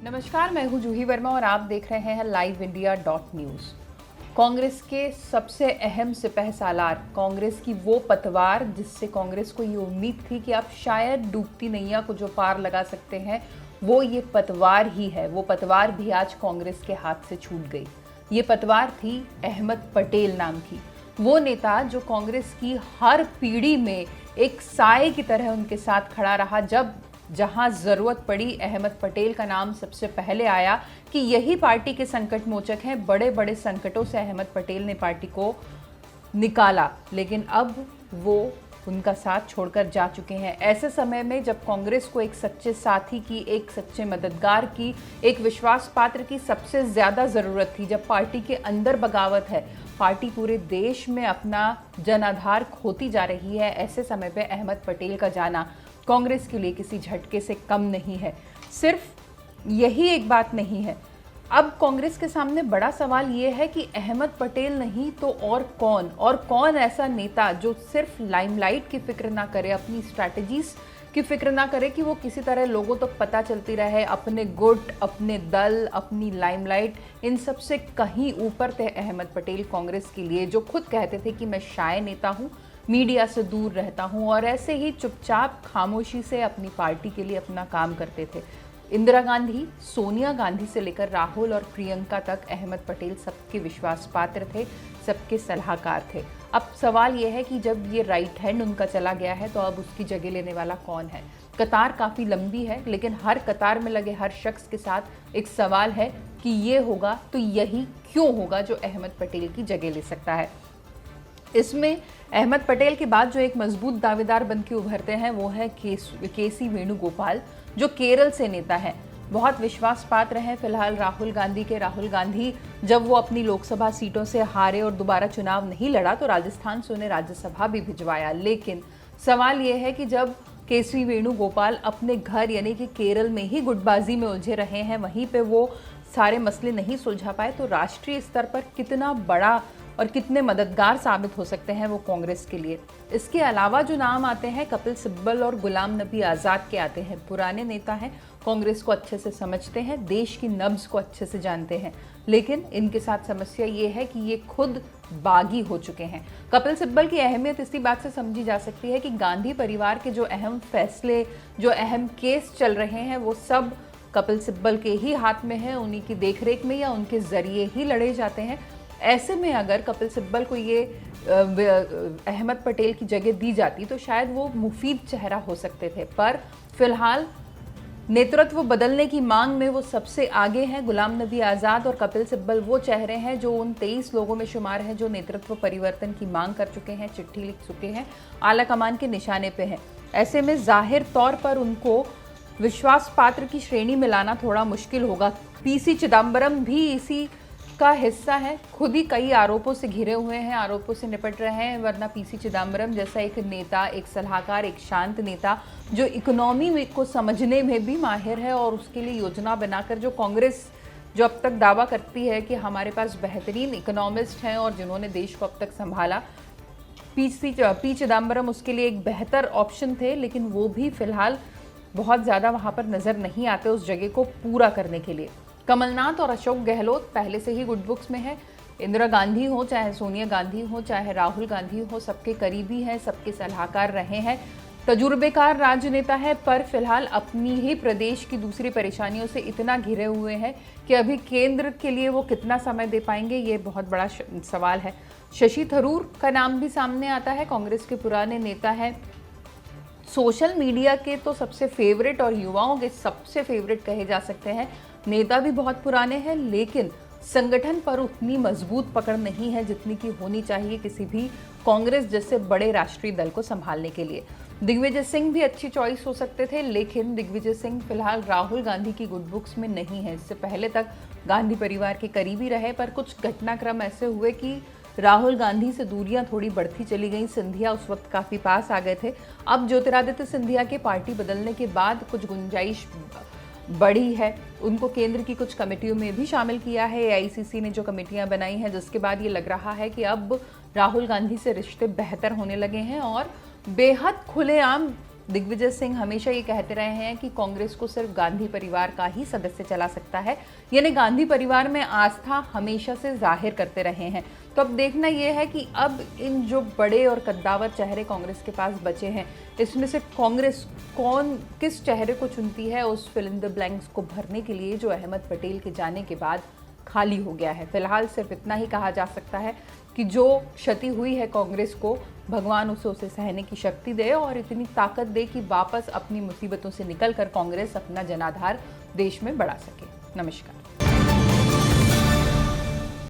नमस्कार, मैं हूं जूही वर्मा और आप देख रहे हैं लाइव इंडिया .न्यूज। कांग्रेस के सबसे अहम सिपहसालार, कांग्रेस की वो पतवार जिससे कांग्रेस को ये उम्मीद थी कि आप शायद डूबती नैया को जो पार लगा सकते हैं, वो ये पतवार ही है। वो पतवार भी आज कांग्रेस के हाथ से छूट गई। ये पतवार थी अहमद पटेल नाम की, वो नेता जो कांग्रेस की हर पीढ़ी में एक साए की तरह उनके साथ खड़ा रहा। जहां जरूरत पड़ी, अहमद पटेल का नाम सबसे पहले आया कि यही पार्टी के संकट मोचक हैं। बड़े बड़े संकटों से अहमद पटेल ने पार्टी को निकाला, लेकिन अब वो उनका साथ छोड़कर जा चुके हैं। ऐसे समय में जब कांग्रेस को एक सच्चे साथी की, एक सच्चे मददगार की, एक विश्वास पात्र की सबसे ज्यादा जरूरत थी, जब पार्टी के अंदर बगावत है, पार्टी पूरे देश में अपना जनाधार खोती जा रही है, ऐसे समय पे अहमद पटेल का जाना कांग्रेस के लिए किसी झटके से कम नहीं है। सिर्फ यही एक बात नहीं है, अब कांग्रेस के सामने बड़ा सवाल ये है कि अहमद पटेल नहीं तो और कौन ऐसा नेता जो सिर्फ लाइमलाइट की फिक्र ना करे, अपनी स्ट्रैटेजीज की फिक्र ना करे कि वो किसी तरह लोगों तक पता चलती रहे, अपने गुट, अपने दल, अपनी लाइमलाइट, इन सब से कहीं ऊपर थे अहमद पटेल कांग्रेस के लिए, जो खुद कहते थे कि मैं शाय नेता हूँ, मीडिया से दूर रहता हूं, और ऐसे ही चुपचाप खामोशी से अपनी पार्टी के लिए अपना काम करते थे। इंदिरा गांधी, सोनिया गांधी से लेकर राहुल और प्रियंका तक अहमद पटेल सबके विश्वास पात्र थे, सबके सलाहकार थे। अब सवाल यह है कि जब ये राइट हैंड उनका चला गया है तो अब उसकी जगह लेने वाला कौन है। कतार काफ़ी लंबी है, लेकिन हर कतार में लगे हर शख्स के साथ एक सवाल है कि ये होगा तो यही क्यों होगा जो अहमद पटेल की जगह ले सकता है। इसमें अहमद पटेल के बाद जो एक मजबूत दावेदार बन के उभरते हैं वो है केसी वेणुगोपाल, जो केरल से नेता है, बहुत विश्वास पात्र हैं फिलहाल राहुल गांधी जब वो अपनी लोकसभा सीटों से हारे और दोबारा चुनाव नहीं लड़ा तो राजस्थान से उन्हें राज्यसभा भी भिजवाया। लेकिन सवाल ये है कि जब केसी वेणुगोपाल अपने घर यानी कि केरल में ही गुटबाजी में उलझे रहे हैं, वहीं पे वो सारे मसले नहीं सुलझा पाए, तो राष्ट्रीय स्तर पर कितना बड़ा और कितने मददगार साबित हो सकते हैं वो कांग्रेस के लिए। इसके अलावा जो नाम आते हैं कपिल सिब्बल और गुलाम नबी आज़ाद के आते हैं। पुराने नेता हैं, कांग्रेस को अच्छे से समझते हैं, देश की नब्ज को अच्छे से जानते हैं, लेकिन इनके साथ समस्या ये है कि ये खुद बागी हो चुके हैं। कपिल सिब्बल की अहमियत इसी बात से समझी जा सकती है कि गांधी परिवार के जो अहम फैसले, जो अहम केस चल रहे हैं, वो सब कपिल सिब्बल के ही हाथ में है, उन्हीं की देखरेख में या उनके जरिए ही लड़े जाते हैं। ऐसे में अगर कपिल सिब्बल को ये अहमद पटेल की जगह दी जाती तो शायद वो मुफीद चेहरा हो सकते थे, पर फिलहाल नेतृत्व बदलने की मांग में वो सबसे आगे हैं। गुलाम नबी आज़ाद और कपिल सिब्बल वो चेहरे हैं जो उन 23 लोगों में शुमार हैं जो नेतृत्व परिवर्तन की मांग कर चुके हैं, चिट्ठी लिख चुके हैं, आला कमान के निशाने पे हैं। ऐसे में जाहिर तौर पर उनको विश्वास पात्र की श्रेणी में लाना थोड़ा मुश्किल होगा। पीसी चिदम्बरम भी इसी का हिस्सा है, खुद ही कई आरोपों से घिरे हुए हैं, आरोपों से निपट रहे हैं, वरना पीसी चिदम्बरम जैसा एक नेता, एक सलाहकार, एक शांत नेता जो इकोनॉमी को समझने में भी माहिर है और उसके लिए योजना बनाकर जो कांग्रेस जो अब तक दावा करती है कि हमारे पास बेहतरीन इकोनॉमिस्ट हैं और जिन्होंने देश को अब तक संभाला, पी चिदम्बरम उसके लिए एक बेहतर ऑप्शन थे, लेकिन वो भी फिलहाल बहुत ज़्यादा वहाँ पर नज़र नहीं आते उस जगह को पूरा करने के लिए। कमलनाथ और अशोक गहलोत पहले से ही गुड बुक्स में है। इंदिरा गांधी हो, चाहे सोनिया गांधी हो, चाहे राहुल गांधी हो, सबके करीबी हैं, सबके सलाहकार रहे हैं, तजुर्बेकार राजनेता है, पर फिलहाल अपनी ही प्रदेश की दूसरी परेशानियों से इतना घिरे हुए हैं कि अभी केंद्र के लिए वो कितना समय दे पाएंगे, ये बहुत बड़ा सवाल है। शशि थरूर का नाम भी सामने आता है, कांग्रेस के पुराने नेता हैं, सोशल मीडिया के तो सबसे फेवरेट और युवाओं के सबसे फेवरेट कहे जा सकते हैं। नेता भी बहुत पुराने हैं, लेकिन संगठन पर उतनी मजबूत पकड़ नहीं है जितनी की होनी चाहिए किसी भी कांग्रेस जैसे बड़े राष्ट्रीय दल को संभालने के लिए। दिग्विजय सिंह भी अच्छी चॉइस हो सकते थे, लेकिन दिग्विजय सिंह फिलहाल राहुल गांधी की गुड बुक्स में नहीं है। इससे पहले तक गांधी परिवार के करीबी रहे, पर कुछ घटनाक्रम ऐसे हुए कि राहुल गांधी से दूरियां थोड़ी बढ़ती चली गई। सिंधिया उस वक्त काफ़ी पास आ गए थे। अब ज्योतिरादित्य सिंधिया के पार्टी बदलने के बाद कुछ गुंजाइश बढ़ी है, उनको केंद्र की कुछ कमेटियों में भी शामिल किया है। एआईसीसी ने जो कमेटियां बनाई हैं, जिसके बाद ये लग रहा है कि अब राहुल गांधी से रिश्ते बेहतर होने लगे हैं और बेहद खुलेआम दिग्विजय सिंह हमेशा ये कहते रहे हैं कि कांग्रेस को सिर्फ गांधी परिवार का ही सदस्य चला सकता है, यानी गांधी परिवार में आस्था हमेशा से जाहिर करते रहे हैं। तो अब देखना यह है कि अब इन जो बड़े और कद्दावर चेहरे कांग्रेस के पास बचे हैं, इसमें से कांग्रेस कौन किस चेहरे को चुनती है उस फिल इन द ब्लैंक्स को भरने के लिए जो अहमद पटेल के जाने के बाद खाली हो गया है। फिलहाल सिर्फ इतना ही कहा जा सकता है कि जो क्षति हुई है कांग्रेस को, भगवान उसे सहने की शक्ति दे और इतनी ताकत दे कि वापस अपनी मुसीबतों से निकलकर कांग्रेस अपना जनाधार देश में बढ़ा सके। नमस्कार।